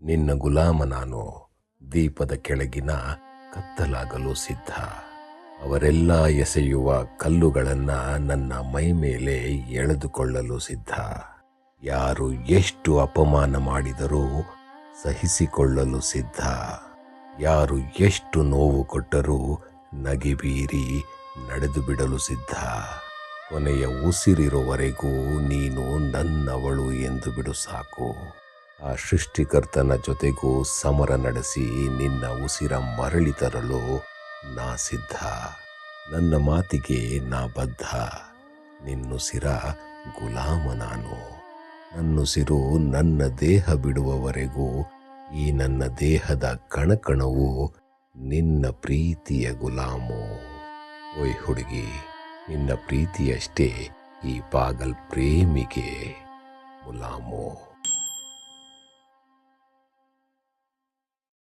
ನಿನ್ನ ಗುಲಾಮ ನಾನು, ದೀಪದ ಕೆಳಗಿನ ಕತ್ತಲಾಗಲು ಸಿದ್ಧ. ಅವರೆಲ್ಲ ಎಸೆಯುವ ಕಲ್ಲುಗಳನ್ನ ನನ್ನ ಮೈ ಮೇಲೆ ಎಳೆದುಕೊಳ್ಳಲು ಸಿದ್ಧ. ಯಾರು ಎಷ್ಟು ಅಪಮಾನ ಮಾಡಿದರೂ ಸಹಿಸಿಕೊಳ್ಳಲು ಸಿದ್ಧ. ಯಾರು ಎಷ್ಟು ನೋವು ಕೊಟ್ಟರೂ ನಗೆಬೀರಿ ನಡೆದು ಬಿಡಲು ಸಿದ್ಧ. ಕೊನೆಯ ಉಸಿರಿರುವವರೆಗೂ ನೀನು ನನ್ನವಳು ಎಂದು ಬಿಡು ಸಾಕು. ಆ ಸೃಷ್ಟಿಕರ್ತನ ಜೊತೆಗೂ ಸಮರ ನಡೆಸಿ ನಿನ್ನ ಉಸಿರ ಮರಳಿ ತರಲು ನಾ ಸಿದ್ಧ. ನನ್ನ ಮಾತಿಗೆ ನಾ ಬದ್ಧ. ನಿನ್ನುಸಿರ ಗುಲಾಮ ನಾನು. ನನ್ನುಸಿರು ನನ್ನ ದೇಹ ಬಿಡುವವರೆಗೂ ಈ ನನ್ನ ದೇಹದ ಕಣಕಣವು ನಿನ್ನ ಪ್ರೀತಿಯ ಗುಲಾಮು. ಓಯ್ ಹುಡುಗಿ, ನಿನ್ನ ಪ್ರೀತಿಯಷ್ಟೇ ಈ ಪಾಗಲ್ ಪ್ರೇಮಿಗೆ ಗುಲಾಮು.